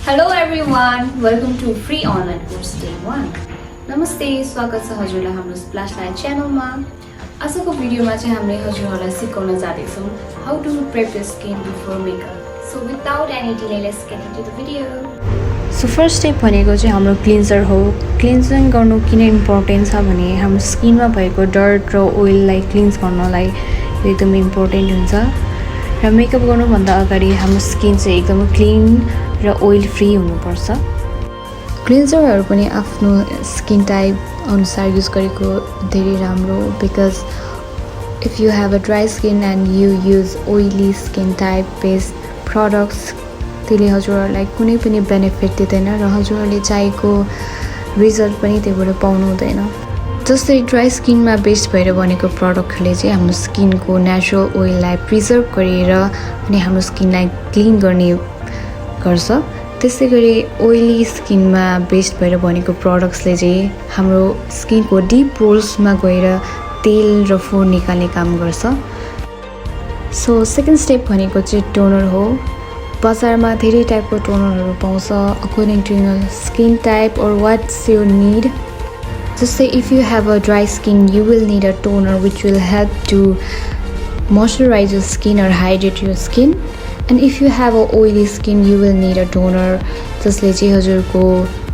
Hello everyone, welcome to free online course day 1. नमस्ते, स्वागत छ हजुरलाई हाम्रो splashlight च्यानलमा। आजको भिडियोमा चाहिँ हामीले हजुरहरूलाई सिकाउन जाँदैछौँ how to prep your skin before makeup. So without any delay, let's get into the video. So first step भनेको चाहिँ हाम्रो क्लिन्जर हो। क्लिन्जिङ गर्नु किन इम्पोर्टेन्ट छ भने हाम्रो स्किनमा भएको डर्ट र ओइललाई क्लिन्ज गर्नलाई यो एकदमै इम्पोर्टेन्ट हुन्छ। र मेकअप गर्नुभन्दा अगाडि हाम्रो स्किन चाहिँ एकदमै क्लिन र ओइल फ्री हुनुपर्छ। क्लिन्जरहरू पनि आफ्नो स्किन टाइप अनुसार युज गरेको धेरै राम्रो हो because if you have a dry skin and you use oily skin type based products त्यसले हजुरहरूलाई कुनै पनि बेनिफिट दिँदैन र हजुरहरूले चाहेको रिजल्ट पनि त्यहीबाट पाउनु हुँदैन। जस्तै ड्राई स्किनमा बेस्ड भएर बनेको प्रडक्टहरूले चाहिँ हाम्रो स्किनको नेचुरल ओइललाई प्रिजर्भ गरेर अनि हाम्रो स्किनलाई क्लिन गर्ने गर्छ। त्यसै गरी ओइली स्किनमा बेस्ड भएर बनेको प्रडक्ट्सले चाहिँ हाम्रो स्किनको डिप पोर्समा गएर तेल र फोहोर निकाल्ने काम गर्छ। सो सेकेन्ड स्टेप भनेको चाहिँ टोनर हो। बजारमा धेरै टाइपको टोनरहरू पाउँछ according to your skin type और वाट्स योर निड। जस्तै if you have a dry skin you will need a toner which will help to moisturize your skin और hydrate your skin. And if you have a oily skin you will need a toner जसले चाहिँ हजुरको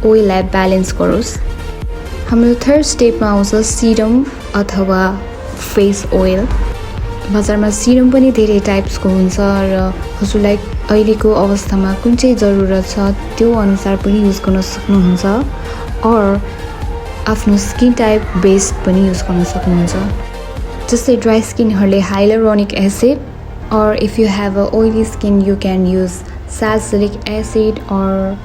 ओइललाई balance गरोस्। हाम्रो third स्टेपमा आउँछ serum अथवा face oil. बजारमा serum पनि धेरै टाइप्सको हुन्छ र हजुरलाई अहिलेको अवस्थामा कुन चाहिँ जरुरत छ त्यो अनुसार पनि युज गर्न सक्नुहुन्छ और आफ्नो स्किन टाइप बेस्ड पनि युज गर्न सक्नुहुन्छ। जस्तै ड्राई स्किनहरूले hyaluronic acid or if you have a oily skin you can use salicylic acid or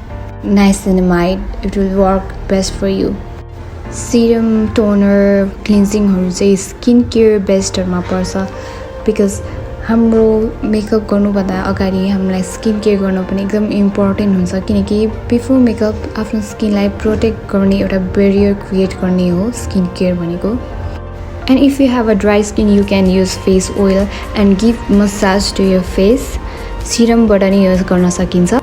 niacinamide. It will work best for you. Serum, toner, cleansing हरू चाहिँ स्किन केयर बेस्डहरूमा पर्छ because हाम्रो makeup गर्नुभन्दा अगाडि हामीलाई स्किन केयर गर्नु पनि एकदम इम्पोर्टेन्ट हुन्छ किनकि बिफोर मेकअप आफ्नो स्किनलाई प्रोटेक्ट गर्ने एउटा बेरियर क्रिएट गर्ने हो स्किन केयर भनेको। And if you have a dry skin, you can use face oil and give massage to your face. Serum बाट नि युज गर्न सकिन्छ।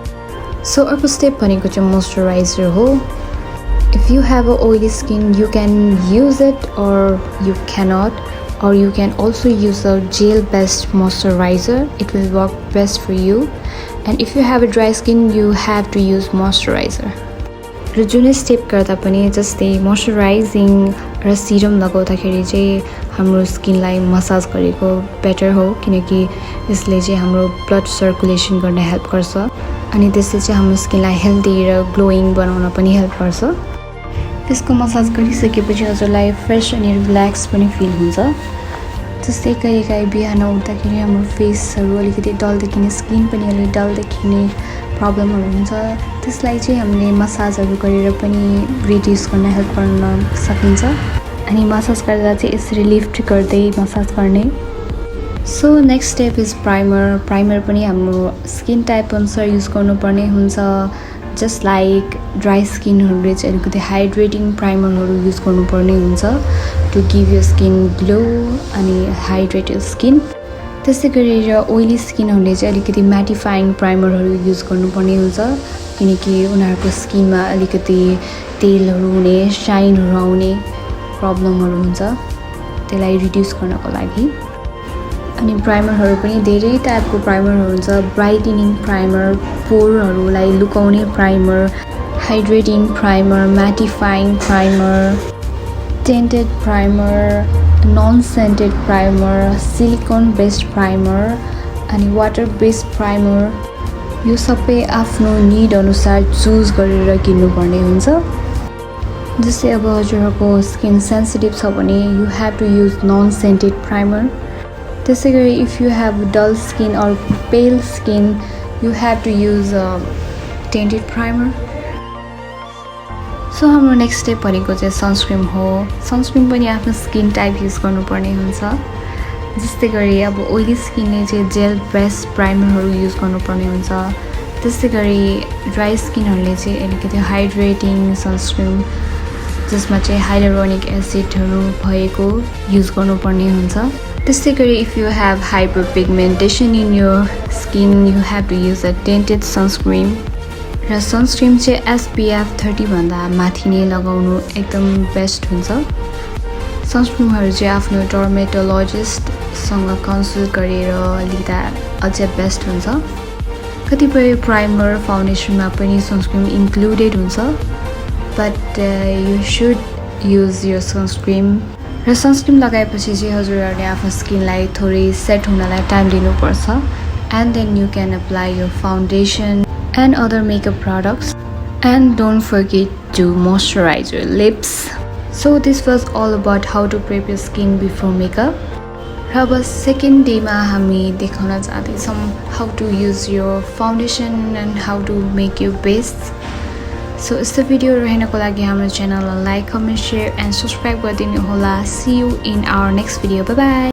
So अर्को स्टेप भनेको चाहिँ मोइस्चराइजर हो। If you have a oily skin, you can use it or you cannot, or you can also use a gel-based moisturizer. It will work best for you. And if you have a dry skin, you have to use moisturizer. र जुनै step गर्दा पनि जस्तै moisturising र serum लगाउँदाखेरि चाहिँ हाम्रो स्किनलाई massage गरेको बेटर हो किनकि यसले चाहिँ हाम्रो ब्लड सर्कुलेसन गर्न हेल्प गर्छ अनि त्यसले चाहिँ हाम्रो स्किनलाई हेल्दी र ग्लोइङ बनाउन पनि हेल्प गर्छ। त्यसको मसाज गरिसकेपछि हजुरलाई फ्रेस अनि रिल्याक्स पनि फिल हुन्छ। जस्तै कहिलेकाहीँ बिहान उठ्दाखेरि हाम्रो फेसहरू अलिकति डल देखिने स्किन पनि अलिक डल देखिने प्रब्लमहरू हुन्छ त्यसलाई चाहिँ हामीले मसाजहरू गरेर पनि रिड्युस गर्न हेल्प गर्न सकिन्छ अनि मसाज गर्दा चाहिँ यसरी लिफ्ट गर्दै मसाज गर्ने। So next step is primer. Primer पनि हाम्रो स्किन टाइप अनुसार युज गर्नुपर्ने हुन्छ। जस्ट लाइक ड्राई स्किनहरूले चाहिँ अलिकति हाइड्रेटिङ प्राइमरहरू युज गर्नुपर्ने हुन्छ टु गिभ यो स्किन ग्लो अनि हाइड्रेट यो स्किन। त्यसै गरेर ओइली स्किनहरूले चाहिँ अलिकति म्याटिफाइङ प्राइमरहरू युज गर्नुपर्ने हुन्छ किनकि उनीहरूको स्किनमा अलिकति तेलहरू हुने साइनहरू आउने प्रब्लमहरू हुन्छ त्यसलाई रिड्युस गर्नको लागि। अनि प्राइमरहरू पनि धेरै टाइपको प्राइमरहरू हुन्छ। ब्राइटनिङ प्राइमर, पोरहरूलाई लुकाउने primer, hydrating primer, mattifying primer, tinted primer, non scented primer, silicone based primer अनि वाटर बेस्ड प्राइमर। यो सबै आफ्नो निड अनुसार चुज गरेर किन्नुपर्ने हुन्छ। जस्तै अब हजुरहरूको स्किन सेन्सिटिभ छ भने you have to use non scented primer. त्यसै गरी if you have dull skin or pale skin you have to use tinted primer. So हाम्रो नेक्स्ट स्टेप भनेको चाहिँ सनस्क्रिन हो। सनस्क्रिन पनि आफ्नो स्किन टाइप युज गर्नुपर्ने हुन्छ। जस्तै गरी अब ओइली स्किनले चाहिँ जेल बेस्ड प्राइमरहरू युज गर्नुपर्ने हुन्छ। त्यसै गरी ड्राई स्किनहरूले चाहिँ अलिकति हाइड्रेटिङ सनस्क्रिन जसमा चाहिँ हाइलुरोनिक एसिडहरू भएको युज गर्नुपर्ने हुन्छ। त्यसै गरी if you have hyper pigmentation in your skin you have to use a tinted sunscreen. र सनस्क्रिन चाहिँ SPF 30 भन्दा माथि नै लगाउनु एकदम बेस्ट हुन्छ। सनस्क्रिनहरू चाहिँ आफ्नो डर्मेटोलोजिस्टसँग कन्सल्ट गरेर लिँदा अझै बेस्ट हुन्छ। कतिपय प्राइमर फाउन्डेसनमा पनि सनस्क्रिन इन्क्लुडेड हुन्छ, but you should use your sunscreen. र सनस्क्रिन लगाएपछि चाहिँ हजुरहरूले आफ्नो स्किनलाई थोरै सेट हुनलाई टाइम दिनुपर्छ, and then you can apply your foundation and other makeup products, and don't forget to moisturize your lips. So this was all about how to prep your skin before makeup. र अब second डेमा हामी देखाउन जाँदैछौँ how to use your foundation and how to make your base. सो यस्तो भिडियोहरू हेर्नको लागि हाम्रो च्यानललाई like, comment, share and subscribe गरिदिनु होला। See you in our next video. By by.